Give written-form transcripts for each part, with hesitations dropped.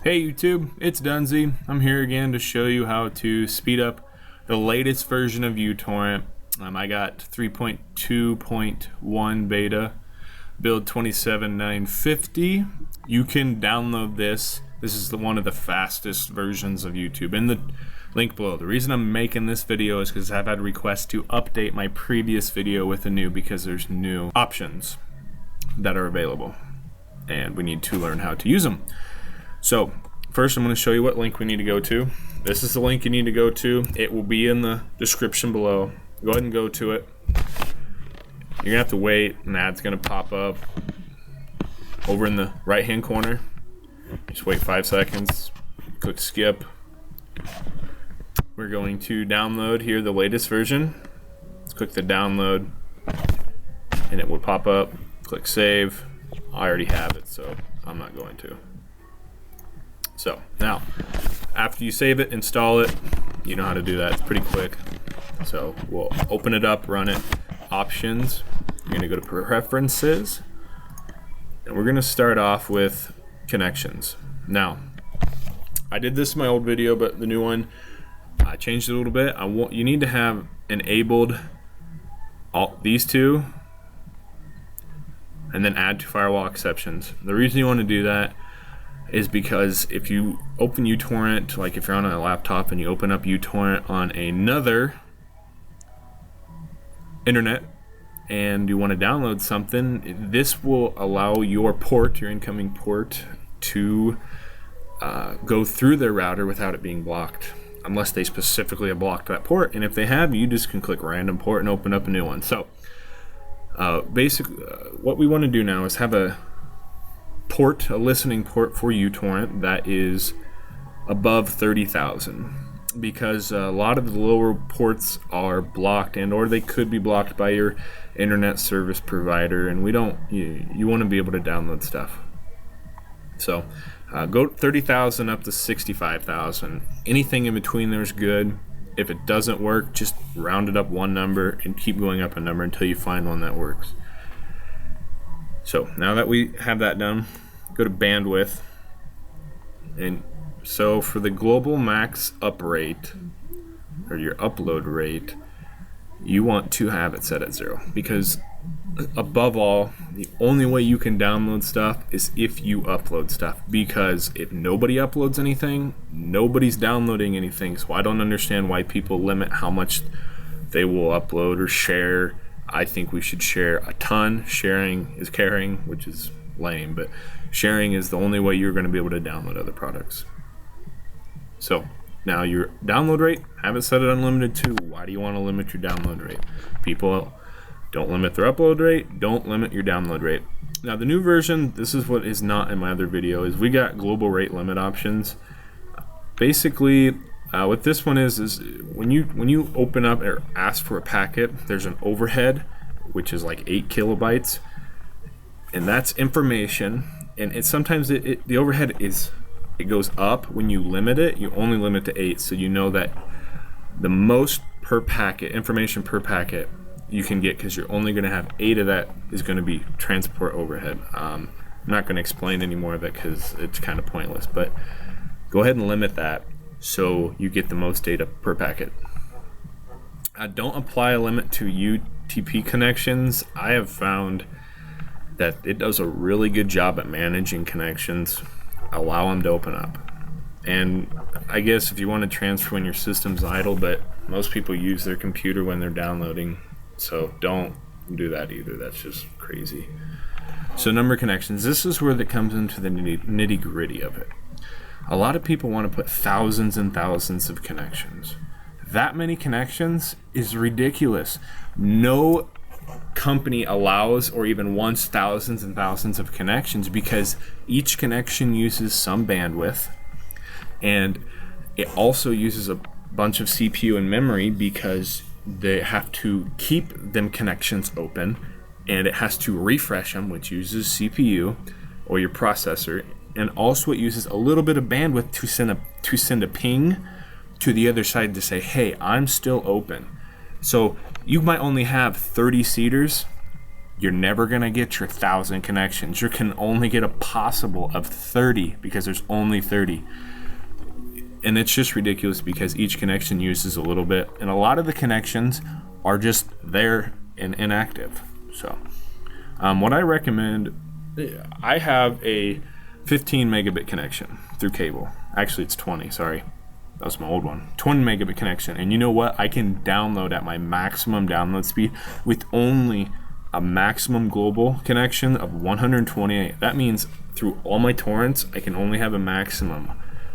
Hey YouTube, it's Dunsey. I'm here again to show you how to speed up the latest version of uTorrent. I got 3.2.1 beta, build 27950. You can download this. This is one of the fastest versions of YouTube. In the link below. The reason I'm making this video is because I've had requests to update my previous video with the new, because there's new options that are available and we need to learn how to use them. So first I'm going to show you what link we need to go to. This is the link you need to go to. It will be in the description below. Go ahead and go to it. You're going to have to wait. An ad's going to pop up over in the right hand corner. Just wait 5 seconds. Click skip. We're going to download here the latest version. Let's click the download and it will pop up. Click save. I already have it, so I'm not going to. So now, after you save it, install it. You know how to do that. It's pretty quick. So we'll open it up, run it. Options. You're going to go to preferences. And we're going to start off with connections. Now, I did this in my old video, but the new one, I changed it a little bit. You need to have enabled these two, and then add to firewall exceptions. The reason you want to do that is because if you open uTorrent, like if you're on a laptop and you open up uTorrent on another internet and you want to download something, this will allow your port, your incoming port, to go through their router without it being blocked, unless they specifically have blocked that port. And if they have, you just can click random port and open up a new one. So basically what we want to do now is have a listening port for uTorrent that is above 30,000, because a lot of the lower ports are blocked, and or they could be blocked by your internet service provider, and you want to be able to download stuff. So go 30,000 up to 65,000. Anything in between there is good. If it doesn't work, just round it up one number and keep going up a number until you find one that works. So now that we have that done, go to bandwidth, and so for the global max up rate, or your upload rate, you want to have it set at 0, because above all, the only way you can download stuff is if you upload stuff, because if nobody uploads anything, nobody's downloading anything. So I don't understand why people limit how much they will upload or share. I think we should share a ton. Sharing is caring, which is lame, but sharing is the only way you're going to be able to download other products. So now your download rate, have it set at unlimited too. Why do you want to limit your download rate? People don't limit their upload rate, don't limit your download rate. Now the new version, this is what is not in my other video, is we got global rate limit options. Basically, what this one is when you open up or ask for a packet, there's an overhead, which is like 8 kilobytes, and that's information. And sometimes the overhead it goes up when you limit it. You only limit to 8, so you know that the most per packet, information per packet, you can get, because you're only going to have 8 of that is going to be transport overhead. I'm not going to explain any more of it because it's kind of pointless, but go ahead and limit that so you get the most data per packet. Don't apply a limit to UTP connections. I have found that it does a really good job at managing connections. Allow them to open up. And I guess if you want to transfer when your system's idle, but most people use their computer when they're downloading, so don't do that either. That's just crazy. So number of connections, this is where that comes into the nitty gritty of it. A lot of people want to put thousands and thousands of connections. That many connections is ridiculous. No company allows or even wants thousands and thousands of connections, because each connection uses some bandwidth, and it also uses a bunch of CPU and memory, because they have to keep them connections open, and it has to refresh them, which uses CPU or your processor, and also it uses a little bit of bandwidth to send a ping to the other side to say, hey, I'm still open. So you might only have 30 seaters, you're never going to get your 1,000 connections. You can only get a possible of 30 because there's only 30. And it's just ridiculous because each connection uses a little bit. And a lot of the connections are just there and inactive. So what I recommend, I have a 15 megabit connection through cable. Actually, it's 20, sorry. That was my old one. 20 megabit connection. And you know what? I can download at my maximum download speed with only a maximum global connection of 128. That means through all my torrents, I can only have a maximum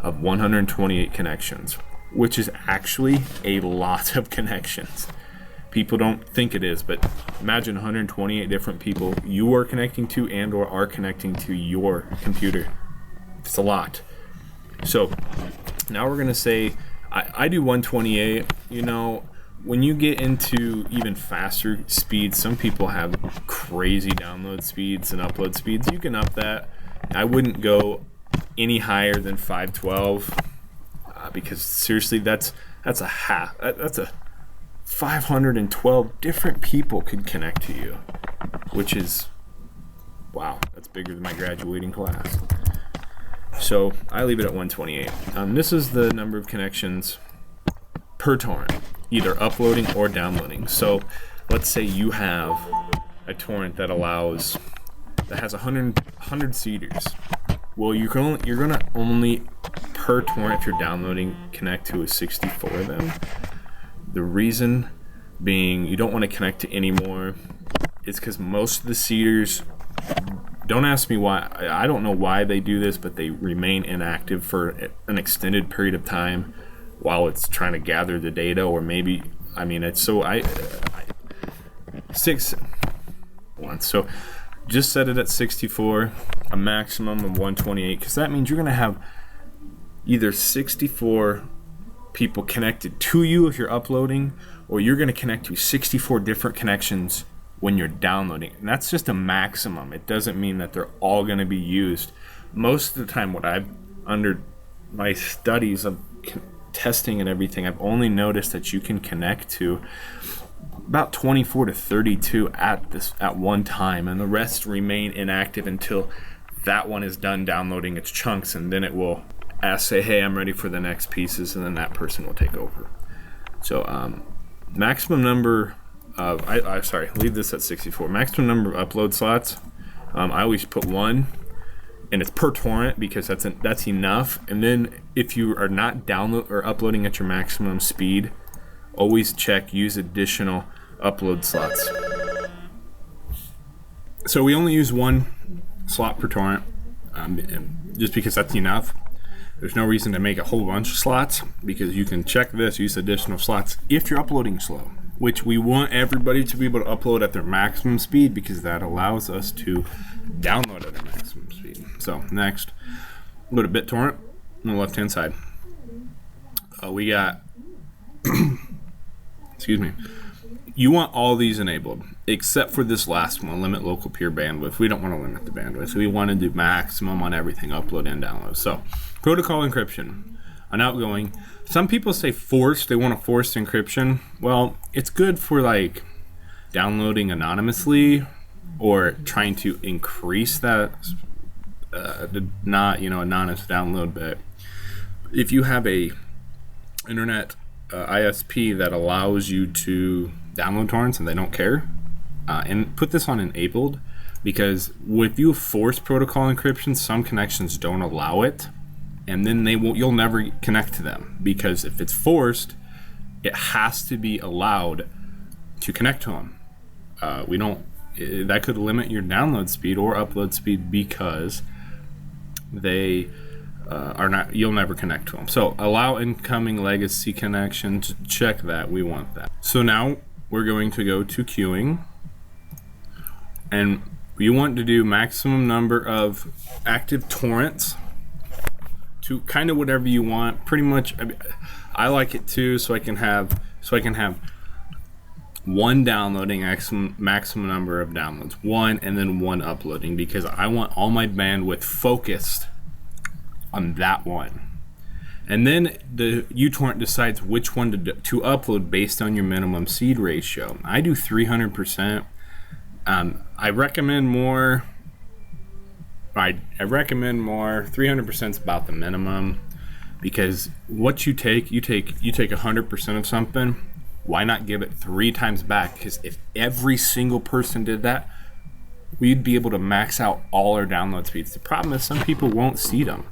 of 128 connections, which is actually a lot of connections. People don't think it is, but imagine 128 different people you are connecting to and or are connecting to your computer. It's a lot. So now we're gonna say I do 128. You know, when you get into even faster speeds, some people have crazy download speeds and upload speeds. You can up that. I wouldn't go any higher than 512 because seriously, that's a half. That's a 512 different people could connect to you, which is wow. That's bigger than my graduating class. So I leave it at 128. This is the number of connections per torrent, either uploading or downloading. So let's say you have a torrent that has 100 seeders. Well, you're gonna only per torrent, if you're downloading, connect to a 64 of them. The reason being you don't want to connect to any more is because most of the seeders, don't ask me why, I don't know why they do this, but they remain inactive for an extended period of time while it's trying to gather the data, or maybe, I mean, it's so so just set it at 64, a maximum of 128, because that means you're going to have either 64 people connected to you if you're uploading, or you're going to connect to 64 different connections when you're downloading. And that's just a maximum. It doesn't mean that they're all going to be used. Most of the time, what I've, under my studies of testing and everything, I've only noticed that you can connect to about 24 to 32 at one time, and the rest remain inactive until that one is done downloading its chunks, and then it will say, hey, I'm ready for the next pieces, and then that person will take over. So maximum number of, leave this at 64. Maximum number of upload slots, I always put 1, and it's per torrent because that's enough. And then if you are not download or uploading at your maximum speed, always use additional upload slots. So we only use 1 slot per torrent, just because that's enough. There's no reason to make a whole bunch of slots, because you can check this, use additional slots if you're uploading slow, which we want everybody to be able to upload at their maximum speed, because that allows us to download at our maximum speed. So next, go to BitTorrent on the left hand side. We got excuse me, you want all these enabled except for this last one, limit local peer bandwidth. We don't want to limit the bandwidth. We want to do maximum on everything, upload and download. So protocol encryption on outgoing. Some people say forced, they want a forced encryption. Well, it's good for like downloading anonymously or trying to increase that not anonymous download. But if you have a internet ISP that allows you to download torrents and they don't care, and put this on enabled, because if you force protocol encryption, some connections don't allow it, and then you'll never connect to them, because if it's forced, it has to be allowed to connect to them. That could limit your download speed or upload speed, because they you'll never connect to them. So allow incoming legacy connections, check that, we want that. So now we're going to go to queuing, and you want to do maximum number of active torrents to kind of whatever you want. Pretty much, I like it too, so I can have 1 downloading, maximum number of downloads, 1, and then 1 uploading, because I want all my bandwidth focused on that one. And then the uTorrent decides which one to upload based on your minimum seed ratio. I do 300%. I recommend more. I recommend more. 300% is about the minimum, because what you take 100% of something. Why not give it 3 times back? Because if every single person did that, we'd be able to max out all our download speeds. The problem is some people won't see them.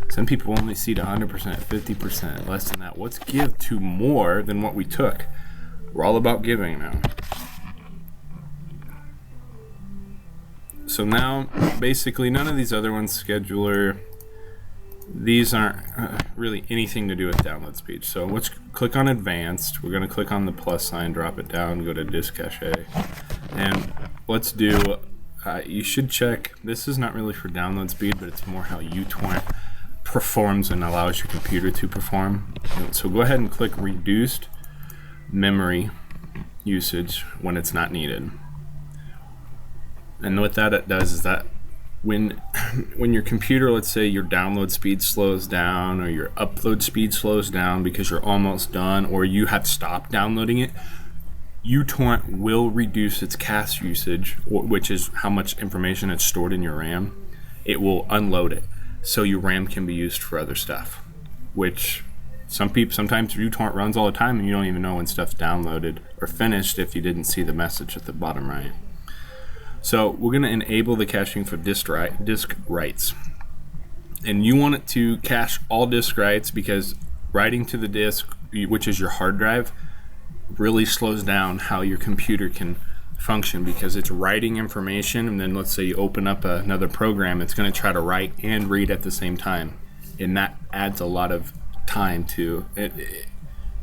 Some people only see 100%, 50%, less than that. Let's give to more than what we took. We're all about giving now. So now, basically, none of these other ones, scheduler, these aren't really anything to do with download speed. So let's click on advanced. We're going to click on the plus sign, drop it down, go to disk cache. And let's do, you should check, this is not really for download speed, but it's more how uTorrent performs and allows your computer to perform. So go ahead and click reduced memory usage when it's not needed. And what that it does is that when your computer, let's say your download speed slows down or your upload speed slows down because you're almost done or you have stopped downloading it, uTorrent will reduce its cache usage, which is how much information it's stored in your RAM. It will unload it so your RAM can be used for other stuff, which sometimes uTorrent runs all the time and you don't even know when stuff's downloaded or finished if you didn't see the message at the bottom right. So we're going to enable the caching for disk writes. And you want it to cache all disk writes because writing to the disk, which is your hard drive, really slows down how your computer can function, because it's writing information, and then let's say you open up another program, it's going to try to write and read at the same time. And that adds a lot of time to it.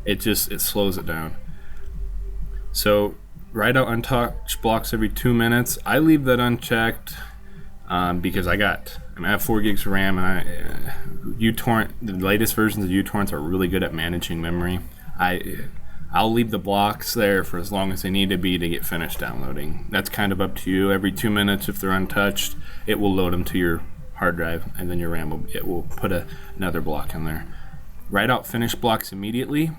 It slows it down. So write out untouched blocks every 2 minutes. I leave that unchecked because I have 4 gigs of RAM, and uTorrent, the latest versions of uTorrent are really good at managing memory. I'll leave the blocks there for as long as they need to be to get finished downloading. That's kind of up to you. Every 2 minutes, if they're untouched, it will load them to your hard drive, and then your RAM will put another block in there. Write out finished blocks immediately.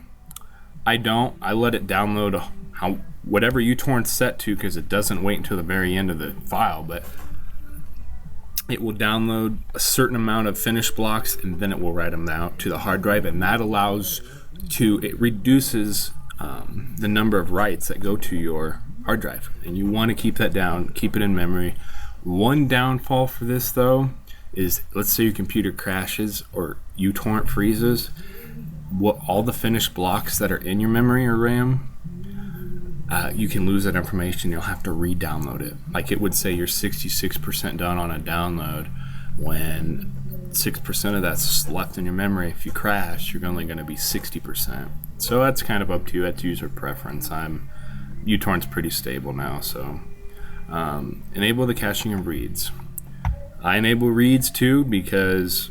I let it download whatever uTorrent's set to, because it doesn't wait until the very end of the file, but it will download a certain amount of finished blocks and then it will write them out to the hard drive, and that it reduces the number of writes that go to your hard drive, and you want to keep that down, keep it in memory. One downfall for this though is, let's say your computer crashes or uTorrent freezes, all the finished blocks that are in your memory or RAM, you can lose that information. You'll have to re-download it. Like it would say you're 66% done on a download when 6% of that's left in your memory. If you crash, you're only going to be 60%. So that's kind of up to you. That's user preference. uTorrent's pretty stable now. So enable the caching of reads. I enable reads too because,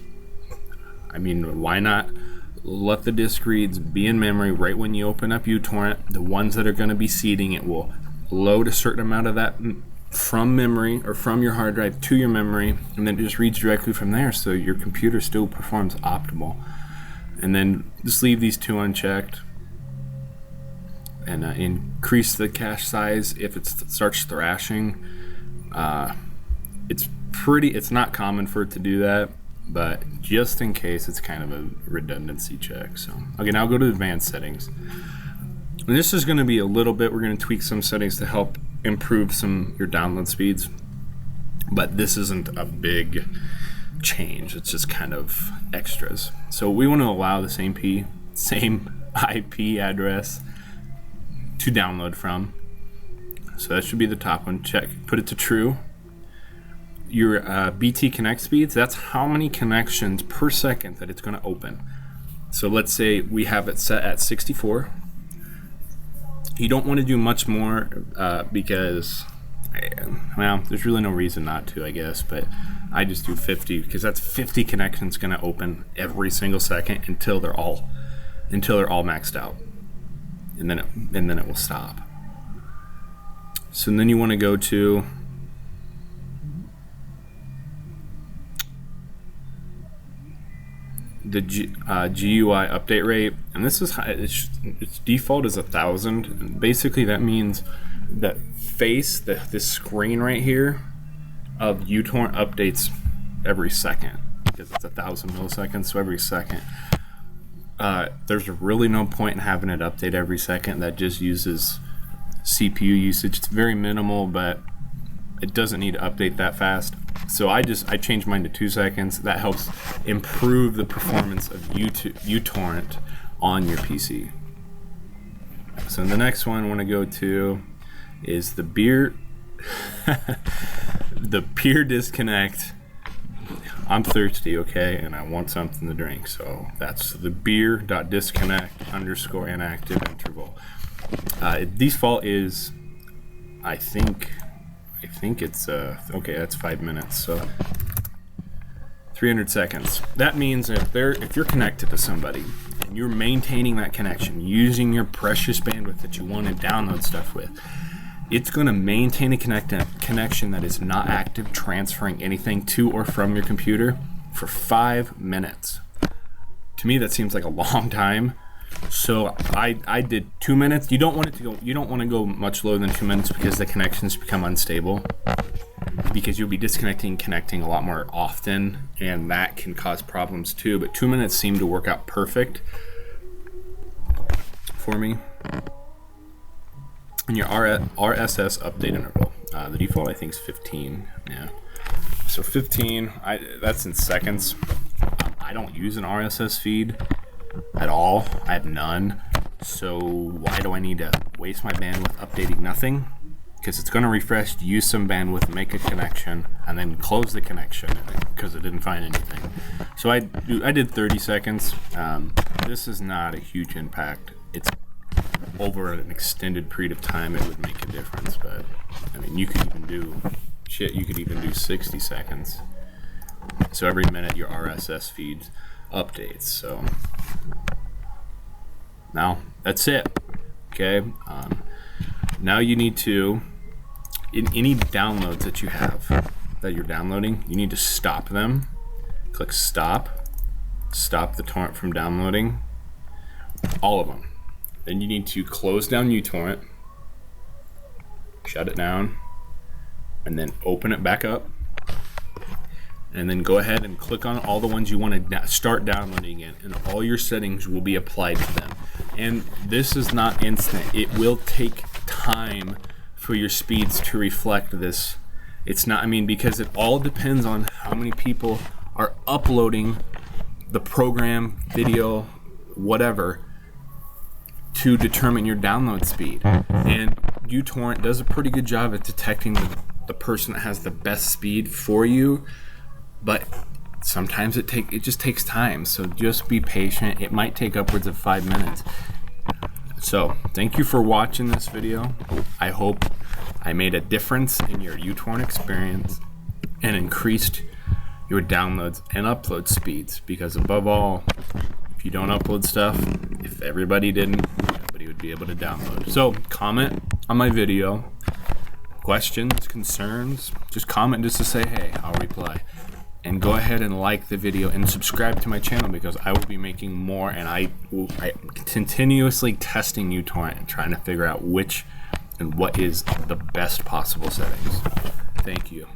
why not? Let the disk reads be in memory right when you open up uTorrent. The ones that are going to be seeding, it will load a certain amount of that from memory or from your hard drive to your memory, and then it just reads directly from there, so your computer still performs optimal. And then just leave these 2 unchecked, and increase the cache size if it starts thrashing. It's not common for it to do that, but just in case, it's kind of a redundancy check. So, okay, now go to advanced settings. And this is going to be a little bit, we're going to tweak some settings to help improve your download speeds. But this isn't a big change, it's just kind of extras. So we want to allow the same IP address to download from. So that should be the top one. Check, put it to true. Your BT connect speeds, that's how many connections per second that it's going to open. So let's say we have it set at 64. You don't want to do much more because, there's really no reason not to, I guess, but I just do 50 because that's 50 connections going to open every single second until they're all maxed out, and then it will stop. So then you want to go to the GUI update rate, and this is its default is 1,000. Basically, that means the face, this screen right here of uTorrent updates every second because it's 1,000 milliseconds, so every second. There's really no point in having it update every second. That just uses CPU usage. It's very minimal, but it doesn't need to update that fast. So I changed mine to 2 seconds. That helps improve the performance of uTorrent on your PC. So the next one I want to go to is the peer disconnect. I'm thirsty, okay, and I want something to drink. So that's the beer.disconnect_inactive interval. Default is, I think it's okay. That's 5 minutes, so 300 seconds. That means if you're connected to somebody and you're maintaining that connection using your precious bandwidth that you want to download stuff with, it's going to maintain a connection that is not active, transferring anything to or from your computer for 5 minutes. To me, that seems like a long time. So I did 2 minutes. You don't want to go much lower than 2 minutes because the connections become unstable. Because you'll be disconnecting and connecting a lot more often, and that can cause problems too. But 2 minutes seemed to work out perfect for me. And your RSS update interval. The default I think is 15. Yeah. So 15. That's in seconds. I don't use an RSS feed at all. I have none. So why do I need to waste my bandwidth updating nothing? Because it's going to refresh, use some bandwidth, make a connection, and then close the connection because it didn't find anything. So I did 30 seconds. This is not a huge impact. It's over an extended period of time it would make a difference. But I mean, you could even do 60 seconds. So every minute your RSS feed updates. So now that's it. Okay. Now you need to, in any downloads that you have that you're downloading, you need to stop them. Click stop the torrent from downloading, all of them. Then you need to close down uTorrent, shut it down, and then open it back up, and then go ahead and click on all the ones you want to start downloading again, and all your settings will be applied to them. And this is not instant. It will take time for your speeds to reflect this. It's not, because it all depends on how many people are uploading the program, video, whatever, to determine your download speed. And uTorrent does a pretty good job at detecting the person that has the best speed for you, but sometimes it just takes time. So just be patient. It might take upwards of 5 minutes. So thank you for watching this video. I hope I made a difference in your uTorrent experience and increased your downloads and upload speeds, because above all, if you don't upload stuff, if everybody didn't, nobody would be able to download. So comment on my video, questions, concerns, just comment just to say hey, I'll reply. And go ahead and like the video and subscribe to my channel, because I will be making more, and I'm continuously testing uTorrent and trying to figure out which and what is the best possible settings. Thank you.